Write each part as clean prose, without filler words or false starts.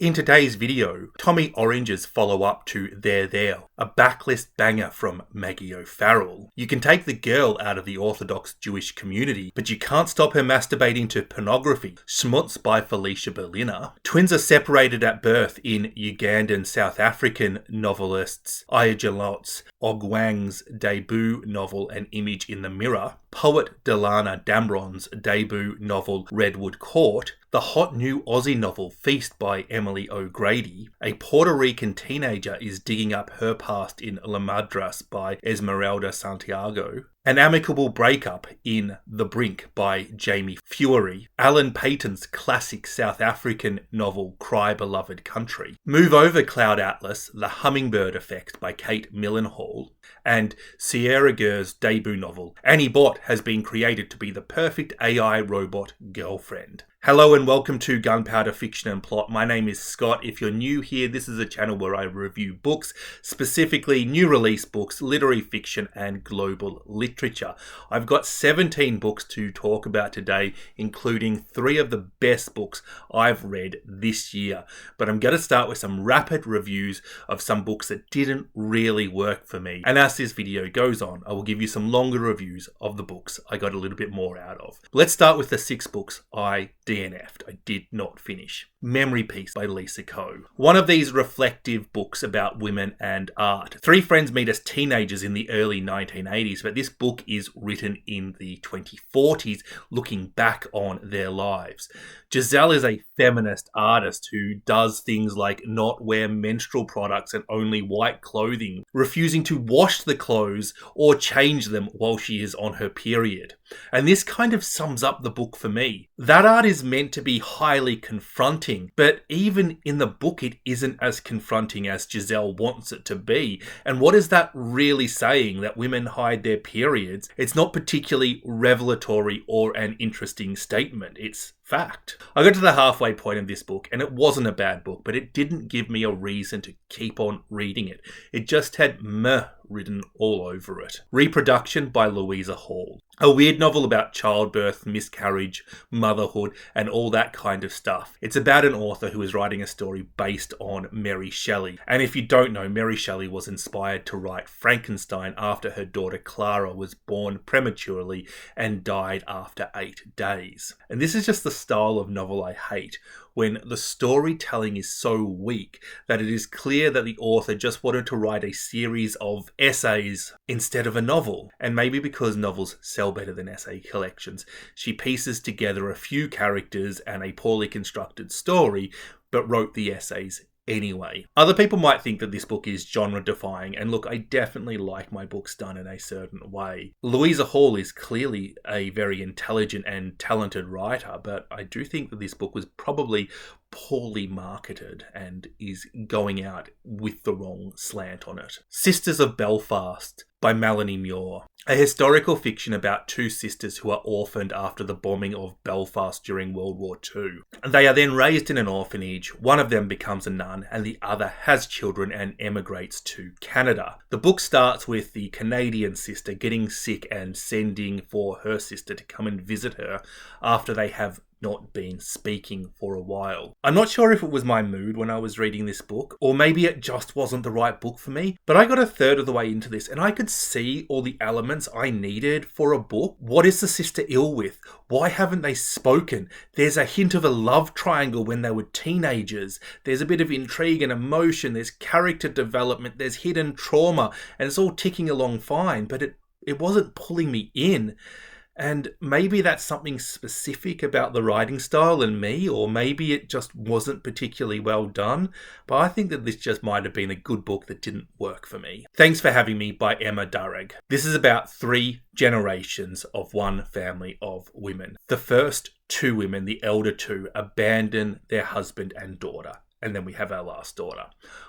In today's video, Tommy Orange's follow-up to There, a backlist banger from Maggie O'Farrell. You can take the girl out of the Orthodox Jewish community, but you can't stop her masturbating to pornography. Schmutz by Felica Berliner. Twins are separated at birth in Ugandan South African novelists Ijangolet's Ogwang's debut novel An Image in the Mirror, poet DeLana Dameron's debut novel Redwood Court, the hot new Aussie novel Feast by Emily O'Grady, a Puerto Rican teenager is digging up her past in Madres by Esmeralda Santiago, an amicable breakup in The Brink by Jamie Fewery, Alan Paton's classic South African novel Cry Beloved Country, Move Over Cloud Atlas, The Hummingbird Effect by Kate Mildenhall, and Sierra Gurr's debut novel Annie Bot has been created to be the perfect AI robot girlfriend. Hello and welcome to Gunpowder Fiction and Plot. My name is Scott. If you're new here, this is a channel where I review books, specifically new release books, literary fiction and global literature. I've got 17 books to talk about today, including 3 of the best books I've read this year. But I'm going to start with some rapid reviews of some books that didn't really work for me. And as this video goes on, I will give you some longer reviews of the books I got a little bit more out of. Let's start with the 6 books I DNF'd. I did not finish. Memory Piece by Lisa Coe. One of these reflective books about women and art. 3 friends meet as teenagers in the early 1980s, but this book is written in the 2040s, looking back on their lives. Giselle is a feminist artist who does things like not wear menstrual products and only white clothing, refusing to wash the clothes or change them while she is on her period. And this kind of sums up the book for me. That art is meant to be highly confronting, but even in the book it isn't as confronting as Giselle wants it to be. And what is that really saying? That women hide their periods? It's not particularly revelatory or an interesting statement. It's fact. I got to the halfway point of this book and it wasn't a bad book, but it didn't give me a reason to keep on reading it. It just had meh written all over it. Reproduction by Louisa Hall. A weird novel about childbirth, miscarriage, motherhood, and all that kind of stuff. It's about an author who is writing a story based on Mary Shelley. And if you don't know, Mary Shelley was inspired to write Frankenstein after her daughter Clara was born prematurely and died after 8 days. And this is just the style of novel I hate, when the storytelling is so weak that it is clear that the author just wanted to write a series of essays instead of a novel. And maybe because novels sell better than essay collections, she pieces together a few characters and a poorly constructed story, but wrote the essays anyway. Other people might think that this book is genre defying, and look, I definitely like my books done in a certain way. Louisa Hall is clearly a very intelligent and talented writer, but I do think that this book was probably poorly marketed and is going out with the wrong slant on it. Sisters of Belfast by Maure. A historical fiction about 2 sisters who are orphaned after the bombing of Belfast during World War II. They are then raised in an orphanage. One of them becomes a nun and the other has children and emigrates to Canada. The book starts with the Canadian sister getting sick and sending for her sister to come and visit her after they have not been speaking for a while. I'm not sure if it was my mood when I was reading this book, or maybe it just wasn't the right book for me, but I got a third of the way into this and I could see all the elements I needed for a book. What is the sister ill with? Why haven't they spoken? There's a hint of a love triangle when they were teenagers. There's a bit of intrigue and emotion. There's character development. There's hidden trauma, and it's all ticking along fine, but it wasn't pulling me in. And maybe that's something specific about the writing style and me, or maybe it just wasn't particularly well done, but I think that this just might have been a good book that didn't work for me. Thanks for Having Me by Emma Darragh. This is about 3 generations of one family of women. The first 2 women, the elder 2, abandon their husband and daughter. And then we have our last daughter.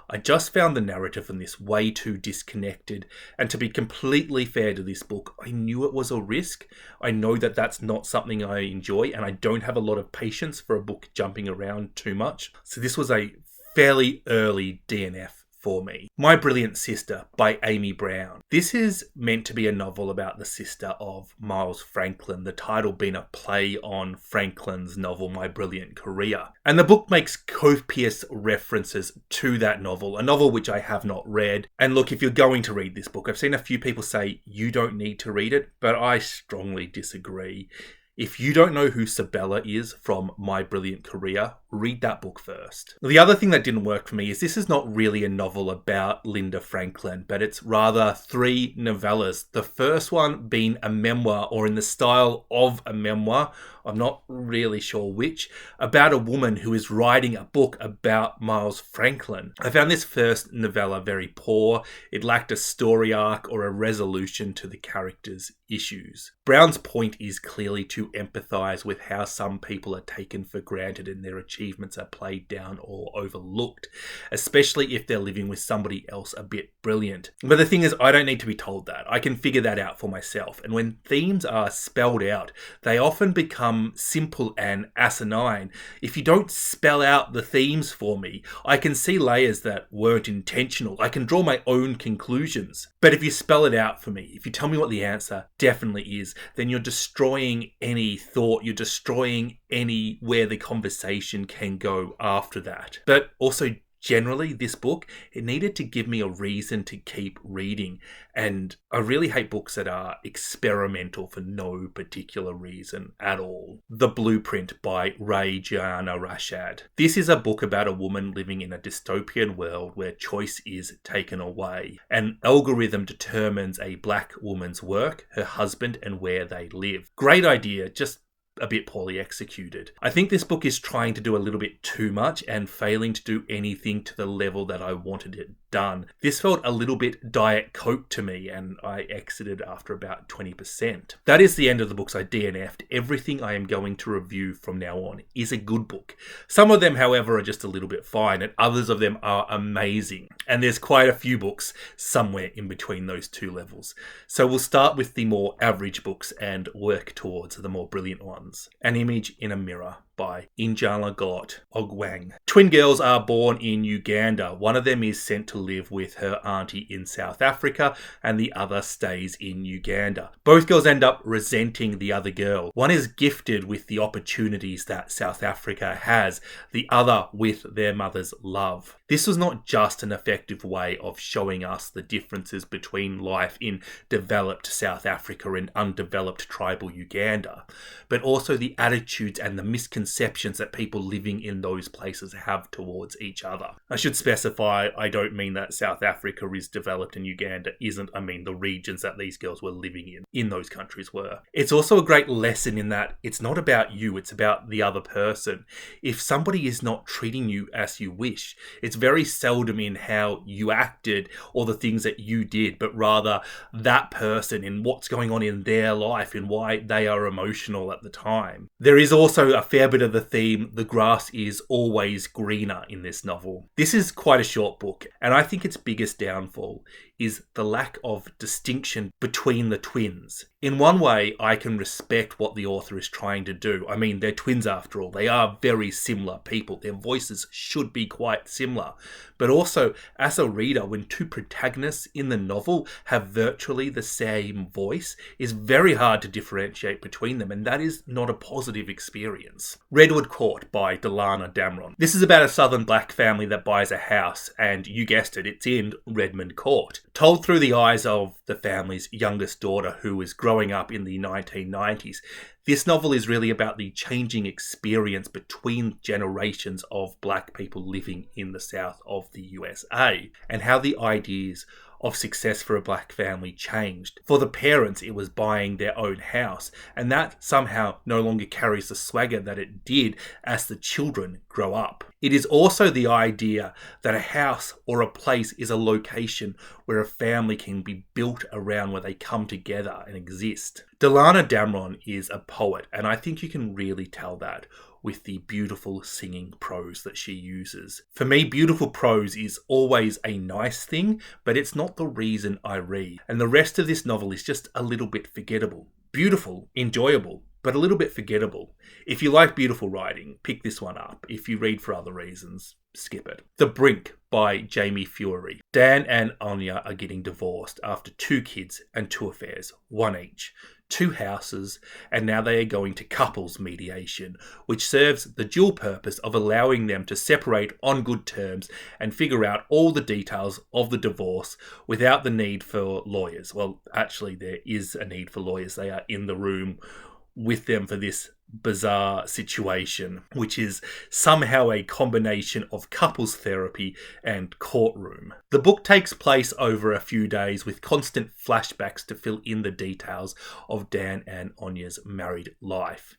I just found the narrative in this way too disconnected. And to be completely fair to this book, I knew it was a risk. I know that that's not something I enjoy, and I don't have a lot of patience for a book jumping around too much. So this was a fairly early DNF for me. My Brilliant Sister by Amy Brown. This is meant to be a novel about the sister of Miles Franklin, the title being a play on Franklin's novel My Brilliant Career. And the book makes copious references to that novel, a novel which I have not read. And look, if you're going to read this book, I've seen a few people say you don't need to read it, but I strongly disagree. If you don't know who Sabella is from My Brilliant Career, read that book first. The other thing that didn't work for me is this is not really a novel about Linda Franklin, but it's rather 3 novellas. The first one being a memoir, or in the style of a memoir, I'm not really sure which, about a woman who is writing a book about Miles Franklin. I found this first novella very poor. It lacked a story arc or a resolution to the characters' issues. Brown's point is clearly to empathise with how some people are taken for granted and their achievements are played down or overlooked, especially if they're living with somebody else a bit brilliant. But the thing is, I don't need to be told that. I can figure that out for myself. And when themes are spelled out, they often become simple and asinine. If you don't spell out the themes for me, I can see layers that weren't intentional. I can draw my own conclusions. But if you spell it out for me, if you tell me what the answer definitely is, then you're destroying any thought, you're destroying anywhere the conversation can go after that. But also, generally, this book, it needed to give me a reason to keep reading. And I really hate books that are experimental for no particular reason at all. The Blueprint by Giana Rashad. This is a book about a woman living in a dystopian world where choice is taken away. An algorithm determines a black woman's work, her husband, and where they live. Great idea, just a bit poorly executed. I think this book is trying to do a little bit too much and failing to do anything to the level that I wanted it done. This felt a little bit Diet Coke to me, and I exited after about 20%. That is the end of the books I DNF'd. Everything I am going to review from now on is a good book. Some of them, however, are just a little bit fine, and others of them are amazing. And there's quite a few books somewhere in between those two levels. So we'll start with the more average books and work towards the more brilliant ones. An Image in a Mirror by Ijangolet Ogwang. Twin girls are born in Uganda. One of them is sent to live with her auntie in South Africa, and the other stays in Uganda. Both girls end up resenting the other girl. One is gifted with the opportunities that South Africa has, the other with their mother's love. This was not just an effective way of showing us the differences between life in developed South Africa and undeveloped tribal Uganda, but also the attitudes and the misconceptions that people living in those places have towards each other. I should specify, I don't mean that South Africa is developed and Uganda isn't. I mean the regions that these girls were living in those countries were. It's also a great lesson in that it's not about you, it's about the other person. If somebody is not treating you as you wish, it's very seldom in how you acted or the things that you did, but rather that person and what's going on in their life and why they are emotional at the time. There is also a fair bit of the theme, the grass is always greener, in this novel. This is quite a short book, and I think its biggest downfall is the lack of distinction between the twins. In one way, I can respect what the author is trying to do. I mean, they're twins after all. They are very similar people. Their voices should be quite similar. But also, as a reader, when two protagonists in the novel have virtually the same voice, it's very hard to differentiate between them, and that is not a positive experience. Redwood Court by DeLana Dameron. This is about a southern black family that buys a house, and you guessed it, it's in Redmond Court. Told through the eyes of the family's youngest daughter, who is growing up in the 1990s, this novel is really about the changing experience between generations of black people living in the south of the USA, and how the ideas of success for a black family changed. For the parents, it was buying their own house, and that somehow no longer carries the swagger that it did as the children grow up. It is also the idea that a house or a place is a location where a family can be built around, where they come together and exist. DeLana Dameron is a poet, and I think you can really tell that with the beautiful singing prose that she uses. For me, beautiful prose is always a nice thing, but it's not the reason I read. And the rest of this novel is just a little bit forgettable. Beautiful, enjoyable, but a little bit forgettable. If you like beautiful writing, pick this one up. If you read for other reasons, skip it. The Brink by Jamie Fewery. Dan and Anya are getting divorced after 2 kids and 2 affairs, 1 each. 2 houses, and now they are going to couples mediation, which serves the dual purpose of allowing them to separate on good terms and figure out all the details of the divorce without the need for lawyers. Well, actually, there is a need for lawyers. They are in the room with them for this bizarre situation, which is somehow a combination of couples therapy and courtroom. The book takes place over a few days with constant flashbacks to fill in the details of Dan and Anya's married life.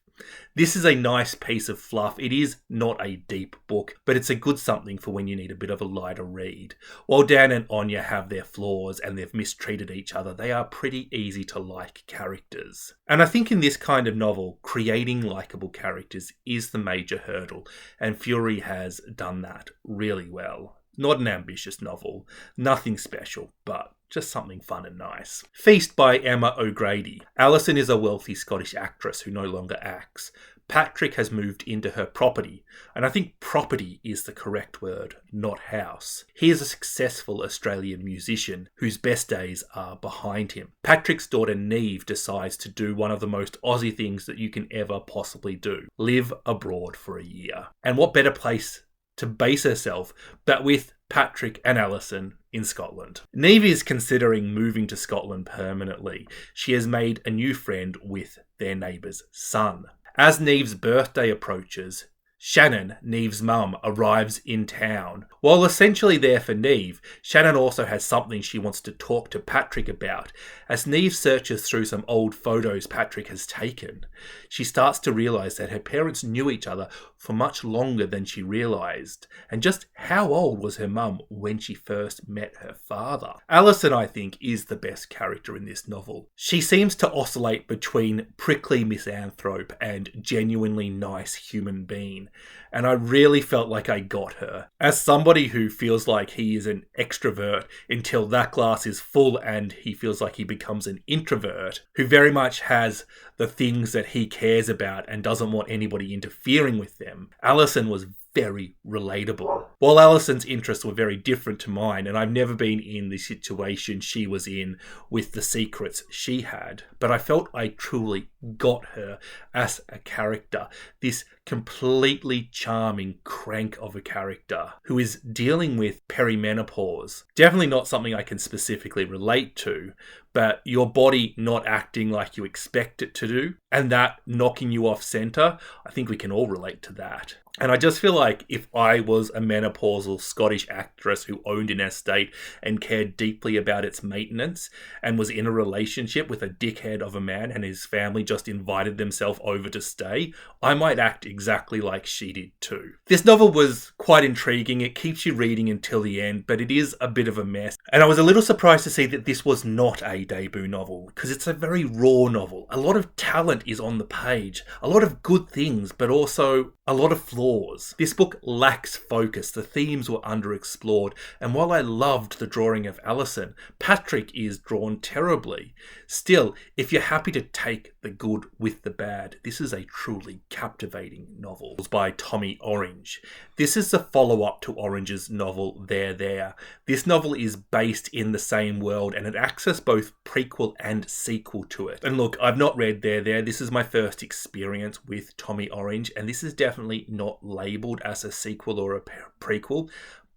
This is a nice piece of fluff. It is not a deep book, but it's a good something for when you need a bit of a lighter read. While Dan and Anya have their flaws and they've mistreated each other, they are pretty easy to like characters. And I think in this kind of novel, creating likeable characters is the major hurdle, and Fewery has done that really well. Not an ambitious novel, nothing special, but just something fun and nice. Feast by Emma O'Grady. Alison is a wealthy Scottish actress who no longer acts. Patrick has moved into her property, and I think property is the correct word, not house. He is a successful Australian musician whose best days are behind him. Patrick's daughter Neve decides to do one of the most Aussie things that you can ever possibly do: live abroad for a year. And what better place to base herself but with Patrick and Alison in Scotland. Neve is considering moving to Scotland permanently. She has made a new friend with their neighbour's son. As Neve's birthday approaches, Shannon, Neve's mum, arrives in town. While essentially there for Neve, Shannon also has something she wants to talk to Patrick about. As Neve searches through some old photos Patrick has taken, she starts to realise that her parents knew each other for much longer than she realised. And just how old was her mum when she first met her father? Alison, I think, is the best character in this novel. She seems to oscillate between prickly misanthrope and genuinely nice human being, and I really felt like I got her. As somebody who feels like he is an extrovert until that glass is full and he feels like he becomes an introvert, who very much has the things that he cares about and doesn't want anybody interfering with them, Alison was very relatable. While Alison's interests were very different to mine, and I've never been in the situation she was in with the secrets she had, but I felt I truly got her as a character. This completely charming crank of a character who is dealing with perimenopause. Definitely not something I can specifically relate to, but your body not acting like you expect it to do, and that knocking you off centre, I think we can all relate to that. And I just feel like if I was a menopausal Scottish actress who owned an estate and cared deeply about its maintenance and was in a relationship with a dickhead of a man and his family just invited themselves over to stay, I might act exactly like she did too. This novel was quite intriguing. It keeps you reading until the end, but it is a bit of a mess. And I was a little surprised to see that this was not a debut novel, because it's a very raw novel. A lot of talent is on the page, a lot of good things, but also a lot of flaws. This book lacks focus. The themes were underexplored, and while I loved the drawing of Alison, Patrick is drawn terribly. Still, if you're happy to take the good with the bad, this is a truly captivating novel. It's by Tommy Orange. This is the follow-up to Orange's novel There There. This novel is based in the same world, and it acts as both prequel and sequel to it. And look, I've not read There There. This is my first experience with Tommy Orange, and this is definitely not labelled as a sequel or a prequel,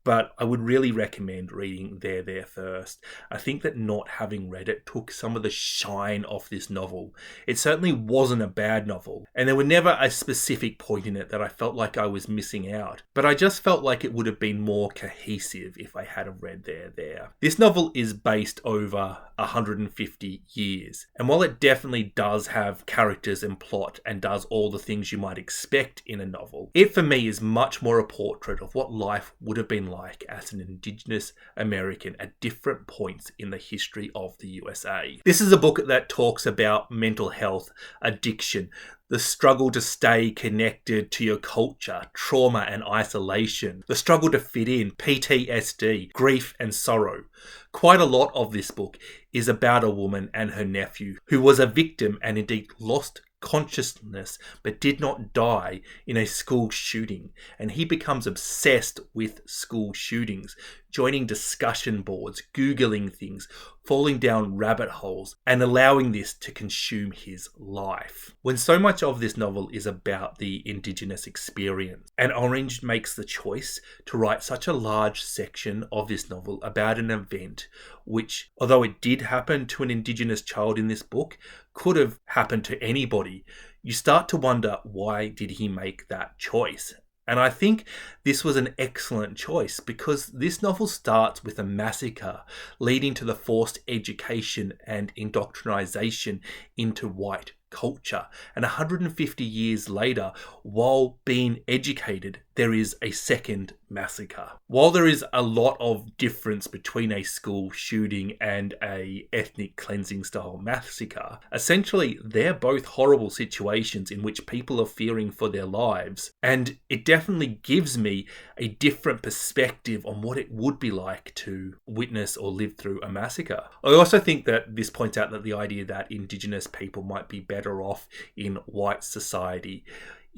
but I would really recommend reading There There first. I think that not having read it took some of the shine off this novel. It certainly wasn't a bad novel, and there were never a specific point in it that I felt like I was missing out, but I just felt like it would have been more cohesive if I had have read There There. This novel is based over 150 years, and while it definitely does have characters and plot and does all the things you might expect in a novel, it for me is much more a portrait of what life would have been like as an Indigenous American at different points in the history of the USA. This is a book that talks about mental health, addiction, the struggle to stay connected to your culture, trauma and isolation, the struggle to fit in, PTSD, grief and sorrow. Quite a lot of this book is about a woman and her nephew who was a victim and indeed lost consciousness but did not die in a school shooting, and he becomes obsessed with school shootings, joining discussion boards, Googling things, falling down rabbit holes, and allowing this to consume his life. When so much of this novel is about the Indigenous experience, and Orange makes the choice to write such a large section of this novel about an event which, although it did happen to an Indigenous child in this book, could have happened to anybody, you start to wonder, why did he make that choice? And I think this was an excellent choice because this novel starts with a massacre leading to the forced education and indoctrination into white culture. And 150 years later, while being educated, there is a second massacre. While there is a lot of difference between a school shooting and a ethnic cleansing style massacre, essentially they're both horrible situations in which people are fearing for their lives. And it definitely gives me a different perspective on what it would be like to witness or live through a massacre. I also think that this points out that the idea that Indigenous people might be better off in white society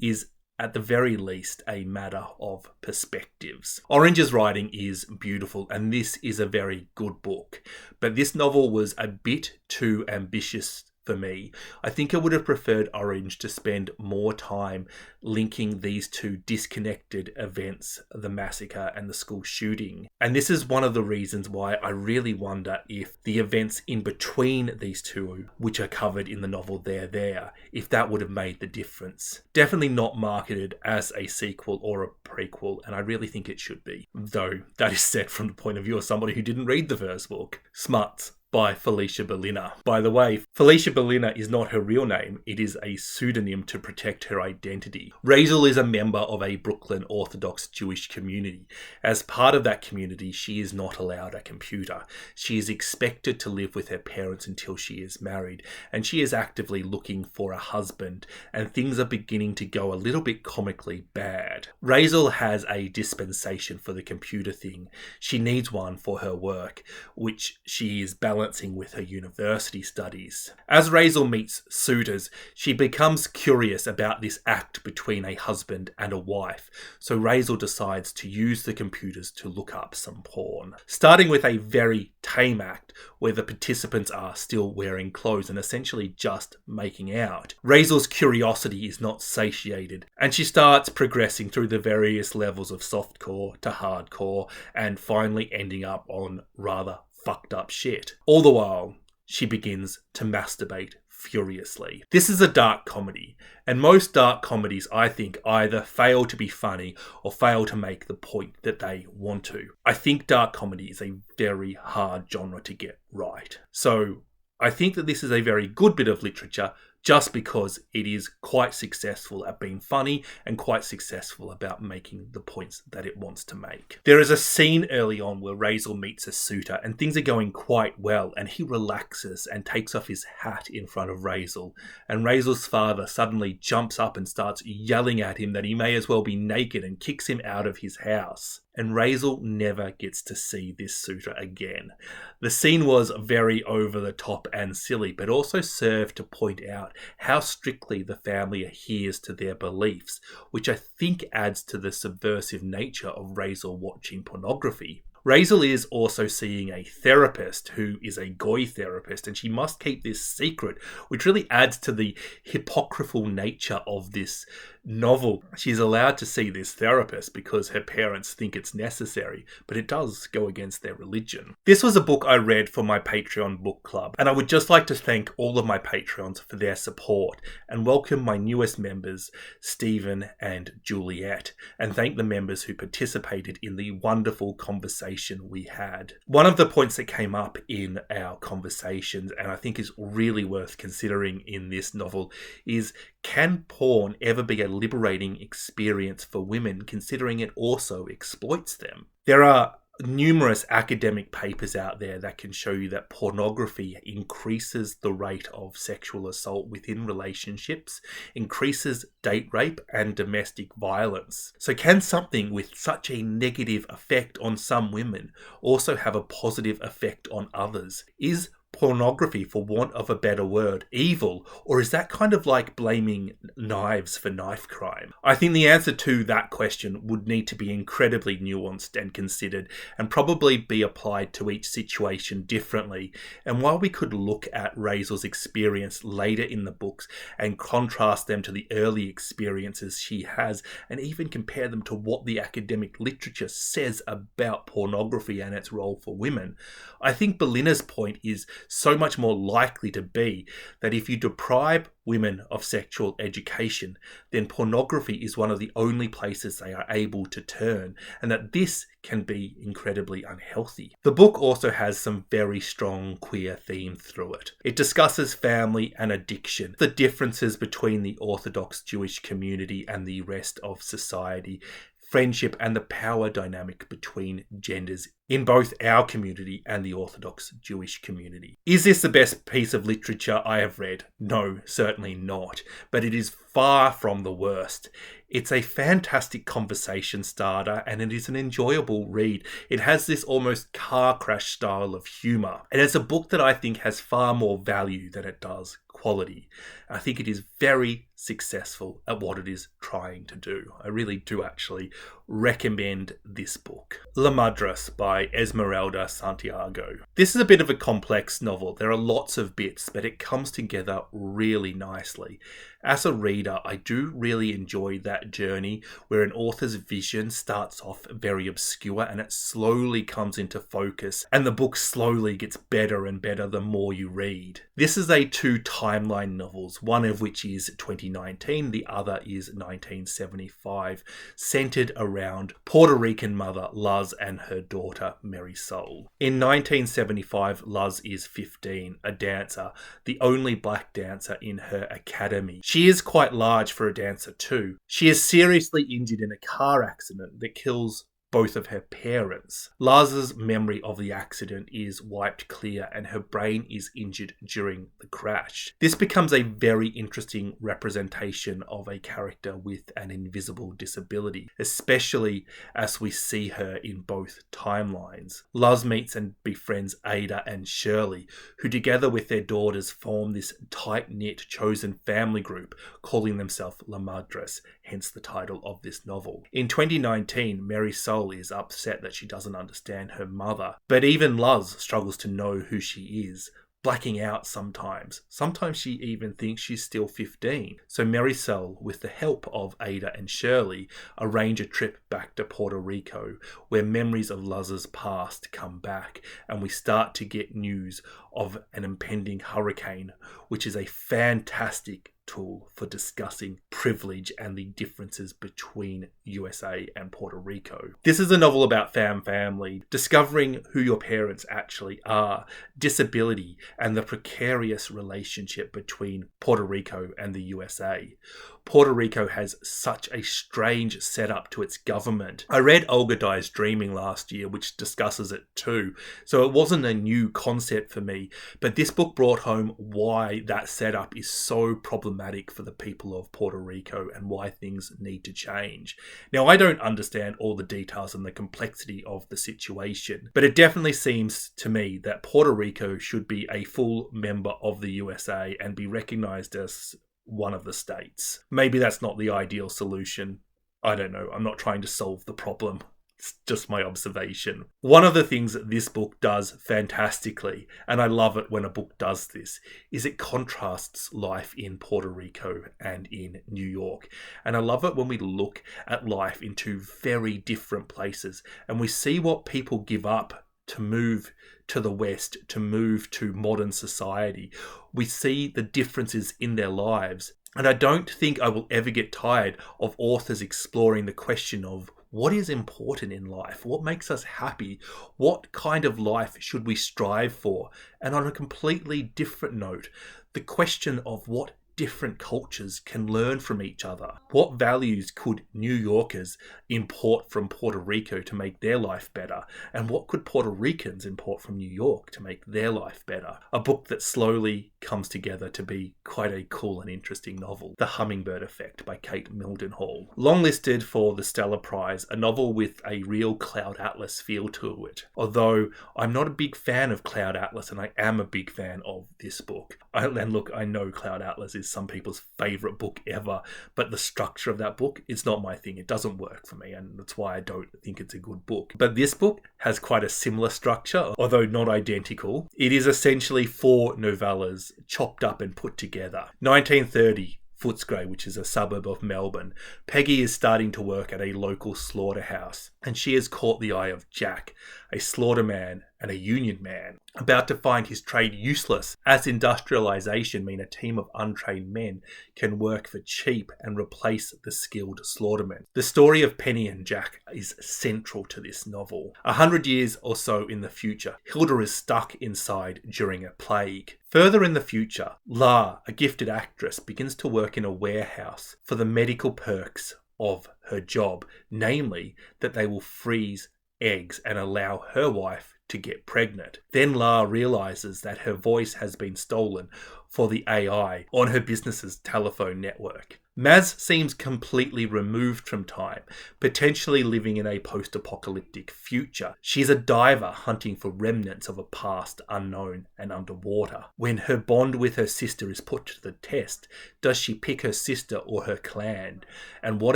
is at the very least a matter of perspectives. Orange's writing is beautiful and this is a very good book, but this novel was a bit too ambitious for me. I think I would have preferred Orange to spend more time linking these two disconnected events, the massacre and the school shooting. And this is one of the reasons why I really wonder if the events in between these two, which are covered in the novel There, if that would have made the difference. Definitely not marketed as a sequel or a prequel, and I really think it should be. Though that is said from the point of view of somebody who didn't read the first book. Schmutz by Felica Berliner. By the way, Felica Berliner is not her real name, it is a pseudonym to protect her identity. Razel is a member of a Brooklyn Orthodox Jewish community. As part of that community, she is not allowed a computer. She is expected to live with her parents until she is married, and she is actively looking for a husband, and things are beginning to go a little bit comically bad. Razel has a dispensation for the computer thing. She needs one for her work, which she is balancing with her university studies. As Razel meets suitors, she becomes curious about this act between a husband and a wife, so Razel decides to use the computers to look up some porn. Starting with a very tame act where the participants are still wearing clothes and essentially just making out. Razel's curiosity is not satiated, and she starts progressing through the various levels of softcore to hardcore, and finally ending up on rather fucked up shit. All the while, she begins to masturbate furiously. This is a dark comedy, and most dark comedies, I think, either fail to be funny or fail to make the point that they want to. I think dark comedy is a very hard genre to get right. So I think that this is a very good bit of literature just because it is quite successful at being funny and quite successful about making the points that it wants to make. There is a scene early on where Razel meets a suitor and things are going quite well, and he relaxes and takes off his hat in front of Razel, and Razel's father suddenly jumps up and starts yelling at him that he may as well be naked and kicks him out of his house. And Razel never gets to see this suitor again. The scene was very over the top and silly, but also served to point out how strictly the family adheres to their beliefs, which I think adds to the subversive nature of Razel watching pornography. Razel is also seeing a therapist who is a goy therapist, and she must keep this secret, which really adds to the hypocritical nature of this novel. She's allowed to see this therapist because her parents think it's necessary, but it does go against their religion. This was a book I read for my Patreon book club, and I would just like to thank all of my Patreons for their support and welcome my newest members, Stephen and Juliet, and thank the members who participated in the wonderful conversation we had. One of the points that came up in our conversations, and I think is really worth considering in this novel, is can porn ever be a liberating experience for women, considering it also exploits them? There are numerous academic papers out there that can show you that pornography increases the rate of sexual assault within relationships, increases date rape and domestic violence. So can something with such a negative effect on some women also have a positive effect on others? Is pornography, for want of a better word, evil? Or is that kind of like blaming knives for knife crime? I think the answer to that question would need to be incredibly nuanced and considered, and probably be applied to each situation differently. And while we could look at Raisel's experience later in the books and contrast them to the early experiences she has, and even compare them to what the academic literature says about pornography and its role for women, I think Belina's point is so much more likely to be that if you deprive women of sexual education, then pornography is one of the only places they are able to turn, and that this can be incredibly unhealthy. The book also has some very strong queer themes through it. It discusses family and addiction, the differences between the Orthodox Jewish community and the rest of society, friendship, and the power dynamic between genders in both our community and the Orthodox Jewish community. Is this the best piece of literature I have read? No, certainly not. But it is far from the worst. It's a fantastic conversation starter, and it is an enjoyable read. It has this almost car crash style of humour. And it's a book that I think has far more value than it does quality. I think it is very successful at what it is trying to do. I really do actually recommend this book. La Madres by Esmeralda Santiago. This is a bit of a complex novel. There are lots of bits, but it comes together really nicely. As a reader, I do really enjoy that journey where an author's vision starts off very obscure and it slowly comes into focus, and the book slowly gets better and better the more you read. This is a 2 timeline novels, one of which is 2019, the other is 1975, centered around Puerto Rican mother Luz and her daughter Marisol. In 1975, Luz is 15, a dancer, the only black dancer in her academy. She is quite large for a dancer too. She is seriously injured in a car accident that kills both of her parents. Luz's memory of the accident is wiped clear and her brain is injured during the crash. This becomes a very interesting representation of a character with an invisible disability, especially as we see her in both timelines. Luz meets and befriends Ada and Shirley, who together with their daughters form this tight-knit chosen family group, calling themselves La Madres, hence the title of this novel. In 2019, Marisol is upset that she doesn't understand her mother, but even Luz struggles to know who she is, blacking out sometimes. Sometimes she even thinks she's still 15. So Marisol, with the help of Ada and Shirley, arrange a trip back to Puerto Rico, where memories of Luz's past come back, and we start to get news of an impending hurricane, which is a fantastic tool for discussing privilege and the differences between USA and Puerto Rico. This is a novel about family, discovering who your parents actually are, disability, and the precarious relationship between Puerto Rico and the USA. Puerto Rico has such a strange setup to its government. I read Olga Dies Dreaming last year, which discusses it too, so it wasn't a new concept for me, but this book brought home why that setup is so problematic for the people of Puerto Rico and why things need to change. Now, I don't understand all the details and the complexity of the situation, but it definitely seems to me that Puerto Rico should be a full member of the USA and be recognised as one of the states. Maybe that's not the ideal solution. I don't know. I'm not trying to solve the problem. It's just my observation. One of the things that this book does fantastically, and I love it when a book does this, is it contrasts life in Puerto Rico and in New York. And I love it when we look at life in 2 very different places and we see what people give up to move to the West, to move to modern society. We see the differences in their lives. And I don't think I will ever get tired of authors exploring the question of what is important in life? What makes us happy? What kind of life should we strive for? And on a completely different note, the question of what different cultures can learn from each other. What values could New Yorkers import from Puerto Rico to make their life better? And what could Puerto Ricans import from New York to make their life better? A book that slowly comes together to be quite a cool and interesting novel. The Hummingbird Effect by Kate Mildenhall. Longlisted for the Stella Prize, a novel with a real Cloud Atlas feel to it. Although I'm not a big fan of Cloud Atlas, and I am a big fan of this book. And look, I know Cloud Atlas is some people's favourite book ever, but the structure of that book is not my thing. It doesn't work for me, and that's why I don't think it's a good book. But this book has quite a similar structure, although not identical. It is essentially 4 novellas chopped up and put together. 1930, Footscray, which is a suburb of Melbourne. Peggy is starting to work at a local slaughterhouse, and she has caught the eye of Jack, a slaughterman and a union man, about to find his trade useless, as industrialisation means a team of untrained men can work for cheap and replace the skilled slaughtermen. The story of Penny and Jack is central to this novel. 100 years or so in the future, Hilda is stuck inside during a plague. Further in the future, La, a gifted actress, begins to work in a warehouse for the medical perks of her job, namely that they will freeze eggs and allow her wife to get pregnant. Then La realizes that her voice has been stolen for the AI on her business's telephone network. Maz seems completely removed from time, potentially living in a post-apocalyptic future. She's a diver hunting for remnants of a past unknown and underwater. When her bond with her sister is put to the test, does she pick her sister or her clan? And what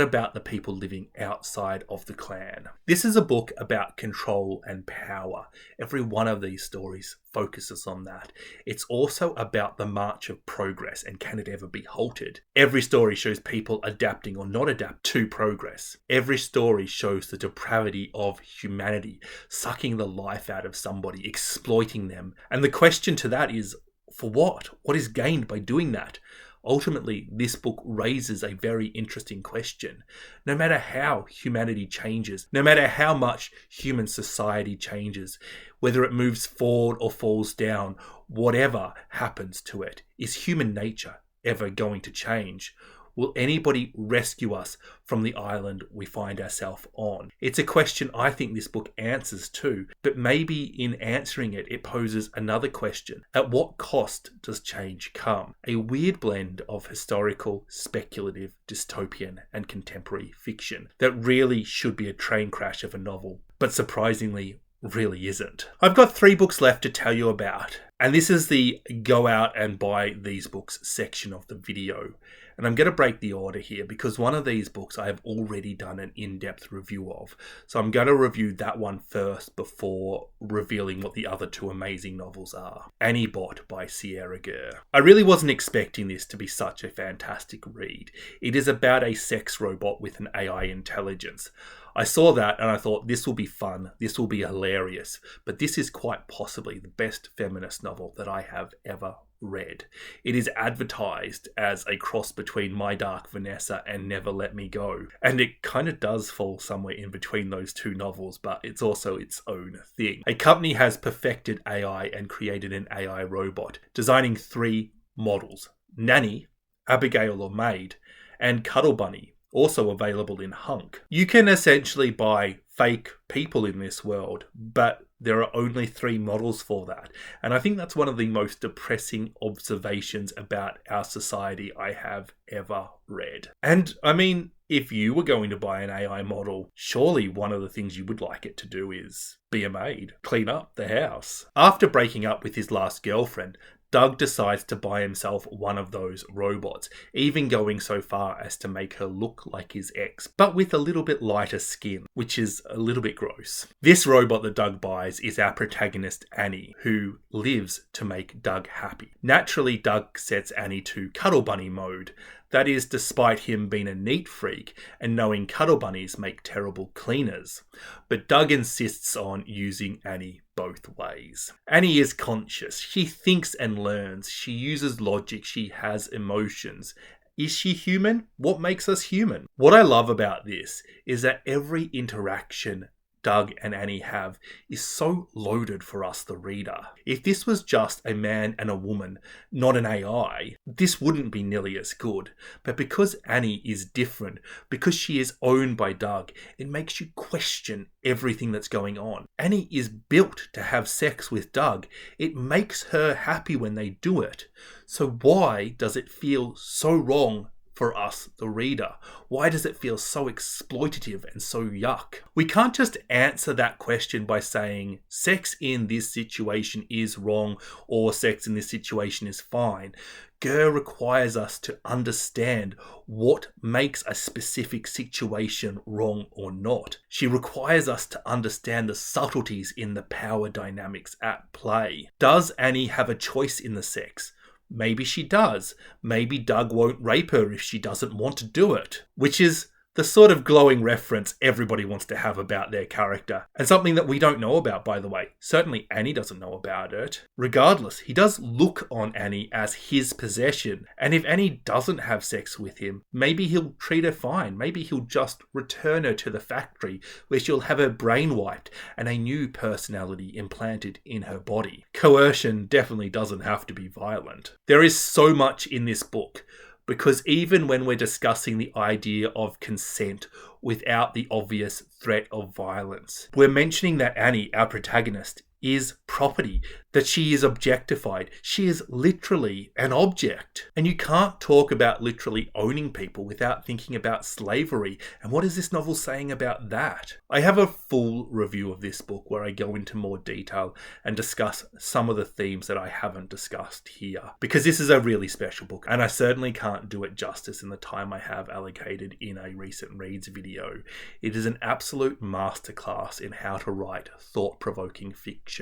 about the people living outside of the clan? This is a book about control and power. Every one of these stories focuses on that. It's also about the march of progress, and can it ever be halted? Every story shows people adapting or not adapt to progress. Every story shows the depravity of humanity, sucking the life out of somebody, exploiting them. And the question to that is, for what? What is gained by doing that? Ultimately, this book raises a very interesting question. No matter how humanity changes, no matter how much human society changes, whether it moves forward or falls down, whatever happens to it, is human nature ever going to change? Will anybody rescue us from the island we find ourselves on? It's a question I think this book answers too, but maybe in answering it, it poses another question. At what cost does change come? A weird blend of historical, speculative, dystopian, and contemporary fiction that really should be a train crash of a novel, but surprisingly really isn't. I've got 3 books left to tell you about, and this is the go out and buy these books section of the video. And I'm going to break the order here because one of these books I have already done an in-depth review of. So I'm going to review that one first before revealing what the other 2 amazing novels are. Annie Bot by Sierra Greer. I really wasn't expecting this to be such a fantastic read. It is about a sex robot with an AI intelligence. I saw that and I thought, this will be fun, this will be hilarious, but this is quite possibly the best feminist novel that I have ever read. It is advertised as a cross between My Dark Vanessa and Never Let Me Go, and it kind of does fall somewhere in between those 2 novels, but it's also its own thing. A company has perfected AI and created an AI robot, designing 3 models: Nanny, Abigail or Maid, and Cuddle Bunny, also available in Hunk. You can essentially buy fake people in this world, but there are only 3 models for that. And I think that's one of the most depressing observations about our society I have ever read. And I mean, if you were going to buy an AI model, surely one of the things you would like it to do is be a maid, clean up the house. After breaking up with his last girlfriend, Doug decides to buy himself one of those robots, even going so far as to make her look like his ex, but with a little bit lighter skin, which is a little bit gross. This robot that Doug buys is our protagonist Annie, who lives to make Doug happy. Naturally, Doug sets Annie to Cuddle Bunny mode. That is, despite him being a neat freak and knowing cuddle bunnies make terrible cleaners. But Doug insists on using Annie both ways. Annie is conscious. She thinks and learns. She uses logic. She has emotions. Is she human? What makes us human? What I love about this is that every interaction Doug and Annie have is so loaded for us, the reader. If this was just a man and a woman, not an AI, this wouldn't be nearly as good. But because Annie is different, because she is owned by Doug, it makes you question everything that's going on. Annie is built to have sex with Doug. It makes her happy when they do it. So why does it feel so wrong for us, the reader? Why does it feel so exploitative and so yuck? We can't just answer that question by saying sex in this situation is wrong or sex in this situation is fine. Greer requires us to understand what makes a specific situation wrong or not. She requires us to understand the subtleties in the power dynamics at play. Does Annie have a choice in the sex? Maybe she does. Maybe Doug won't rape her if she doesn't want to do it. Which is the sort of glowing reference everybody wants to have about their character. And something that we don't know about, by the way. Certainly Annie doesn't know about it. Regardless, he does look on Annie as his possession. And if Annie doesn't have sex with him, maybe he'll treat her fine. Maybe he'll just return her to the factory where she'll have her brain wiped and a new personality implanted in her body. Coercion definitely doesn't have to be violent. There is so much in this book, because even when we're discussing the idea of consent without the obvious threat of violence, we're mentioning that Annie, our protagonist, is property, that she is objectified. She is literally an object. And you can't talk about literally owning people without thinking about slavery. And what is this novel saying about that? I have a full review of this book where I go into more detail and discuss some of the themes that I haven't discussed here, because this is a really special book and I certainly can't do it justice in the time I have allocated in a recent reads video. It is an absolute masterclass in how to write thought-provoking fiction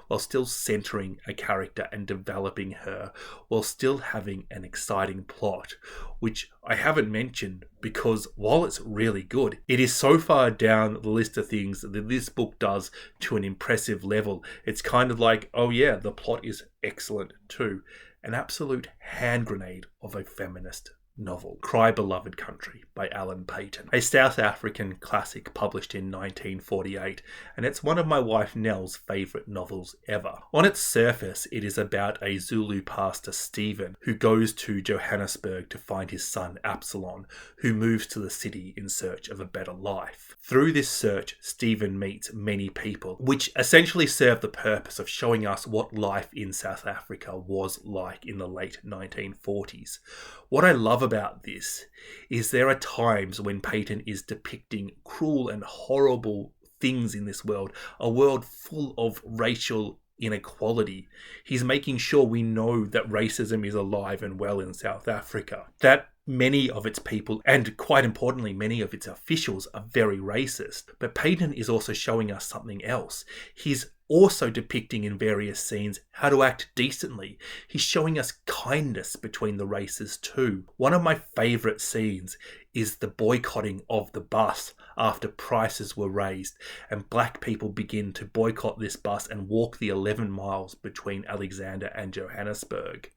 while still centering a character and developing her, while still having an exciting plot, which I haven't mentioned because while it's really good, it is so far down the list of things that this book does to an impressive level. It's kind of like, oh yeah, the plot is excellent too. An absolute hand grenade of a feminist novel. Cry Beloved Country by Alan Paton, a South African classic published in 1948, and it's one of my wife Nell's favourite novels ever. On its surface, it is about a Zulu pastor, Stephen, who goes to Johannesburg to find his son, Absalom, who moves to the city in search of a better life. Through this search, Stephen meets many people, which essentially serve the purpose of showing us what life in South Africa was like in the late 1940s. What I love about this is there are times when Paton is depicting cruel and horrible things in this world, a world full of racial inequality. He's making sure we know that racism is alive and well in South Africa, that many of its people, and quite importantly, many of its officials, are very racist. But Paton is also showing us something else. He's also depicting in various scenes how to act decently. He's showing us kindness between the races too. One of my favourite scenes is the boycotting of the bus after prices were raised, and black people begin to boycott this bus and walk the 11 miles between Alexander and Johannesburg,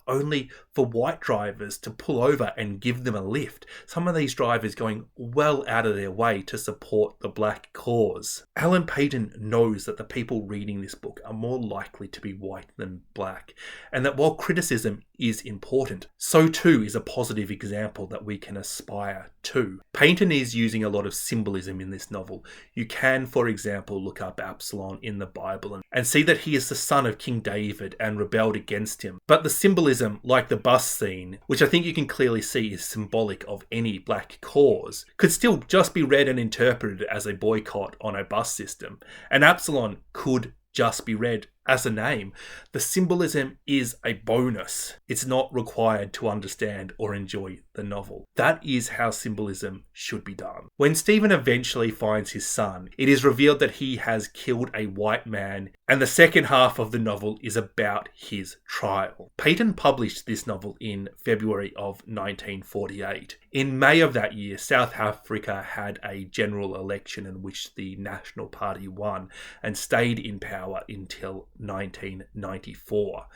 only for white drivers to pull over and give them a lift. Some of these drivers going well out of their way to support the black cause. Alan Paton knows that the people reading this book are more likely to be white than black, and that while criticism is important, so too is a positive example that we can aspire to. Paton is using a lot of symbolism in this novel. You can, for example, look up Absalom in the Bible and see that he is the son of King David and rebelled against him. But the symbolism, like the bus scene, which I think you can clearly see is symbolic of any black cause, could still just be read and interpreted as a boycott on a bus system. And Absalom could just be read as a name. The symbolism is a bonus. It's not required to understand or enjoy the novel. That is how symbolism should be done. When Stephen eventually finds his son, it is revealed that he has killed a white man, and the second half of the novel is about his trial. Paton published this novel in February of 1948. In May of that year, South Africa had a general election in which the National Party won and stayed in power until 1994.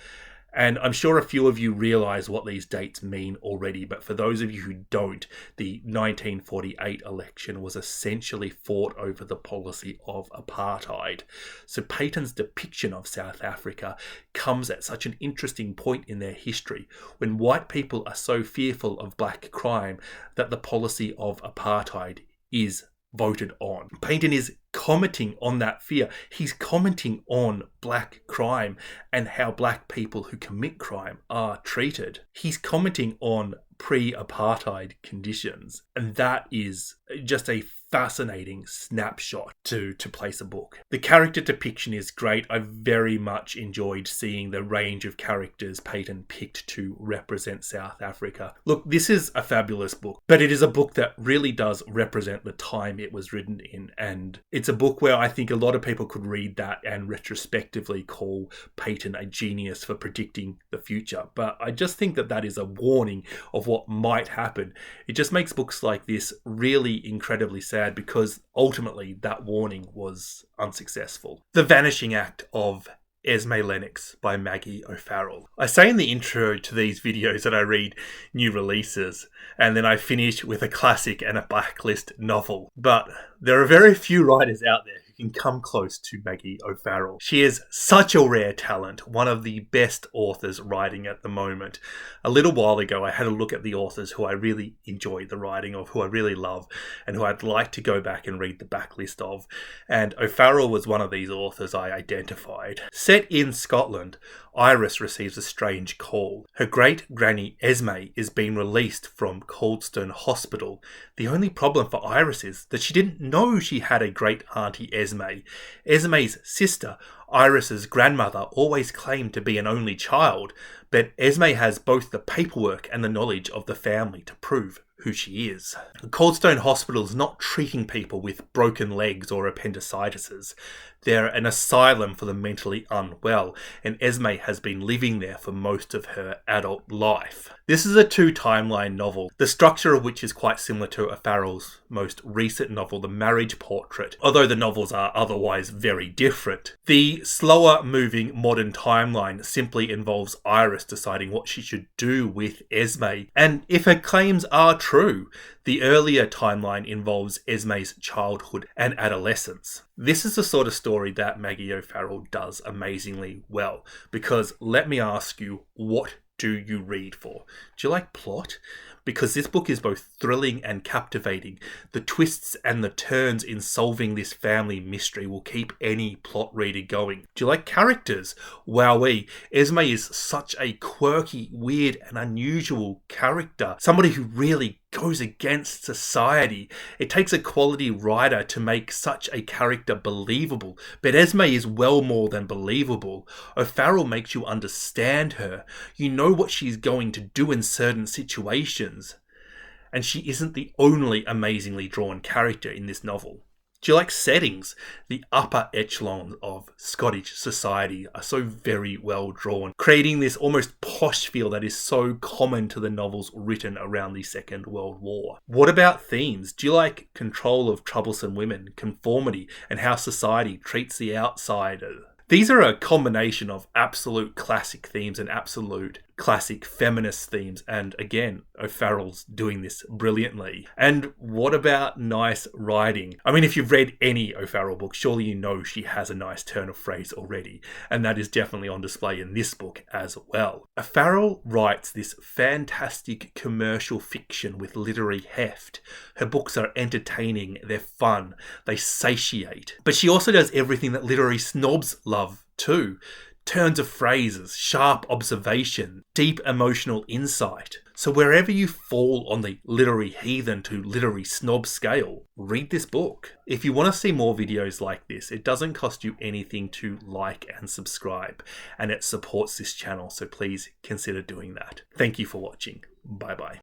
And I'm sure a few of you realise what these dates mean already, but for those of you who don't, the 1948 election was essentially fought over the policy of apartheid. So Paton's depiction of South Africa comes at such an interesting point in their history, when white people are so fearful of black crime that the policy of apartheid is voted on. Paton is commenting on that fear. He's commenting on black crime and how black people who commit crime are treated. He's commenting on pre-apartheid conditions, and that is just a fascinating snapshot to place a book. The character depiction is great. I very much enjoyed seeing the range of characters Paton picked to represent South Africa. Look, this is a fabulous book, but it is a book that really does represent the time it was written in, and it's a book where I think a lot of people could read that and retrospectively call Paton a genius for predicting the future. But I just think that that is a warning of what might happen. It just makes books like this really incredibly sad, because ultimately that warning was unsuccessful. The Vanishing Act of Esme Lennox by Maggie O'Farrell. I say in the intro to these videos that I read new releases, and then I finish with a classic and a backlist novel. But there are very few writers out there who can come close to Maggie O'Farrell. She is such a rare talent, one of the best authors writing at the moment. A little while ago, I had a look at the authors who I really enjoy the writing of, who I really love, and who I'd like to go back and read the backlist of. And O'Farrell was one of these authors I identified. Set in Scotland, Iris receives a strange call. Her great-granny Esme is being released from Coldstone Hospital. The only problem for Iris is that she didn't know she had a great-auntie Esme. Esme's sister, Iris's grandmother, always claimed to be an only child, but Esme has both the paperwork and the knowledge of the family to prove who she is. Coldstone Hospital is not treating people with broken legs or appendicitis. They're an asylum for the mentally unwell, and Esme has been living there for most of her adult life. This is a two-timeline novel, the structure of which is quite similar to O'Farrell's most recent novel, The Marriage Portrait, although the novels are otherwise very different. The slower-moving modern timeline simply involves Iris deciding what she should do with Esme, and if her claims are true, the earlier timeline involves Esme's childhood and adolescence. This is the sort of story that Maggie O'Farrell does amazingly well, because let me ask you, what do you read for? Do you like plot? Because this book is both thrilling and captivating. The twists and the turns in solving this family mystery will keep any plot reader going. Do you like characters? Wowee, Esme is such a quirky, weird and unusual character. Somebody who really goes against society. It takes a quality writer to make such a character believable, but Esme is well more than believable. O'Farrell makes you understand her. You know what she's going to do in certain situations. And she isn't the only amazingly drawn character in this novel. Do you like settings? The upper echelons of Scottish society are so very well drawn, creating this almost posh feel that is so common to the novels written around the Second World War. What about themes? Do you like control of troublesome women, conformity, and how society treats the outsider? These are a combination of absolute classic themes and absolute classic feminist themes, and again, O'Farrell's doing this brilliantly. And what about nice writing? I mean, if you've read any O'Farrell book, surely you know she has a nice turn of phrase already, and that is definitely on display in this book as well. O'Farrell writes this fantastic commercial fiction with literary heft. Her books are entertaining, they're fun, they satiate. But she also does everything that literary snobs love too. Turns of phrases, sharp observation, deep emotional insight. So wherever you fall on the literary heathen to literary snob scale, read this book. If you want to see more videos like this, it doesn't cost you anything to like and subscribe, and it supports this channel, so please consider doing that. Thank you for watching. Bye bye.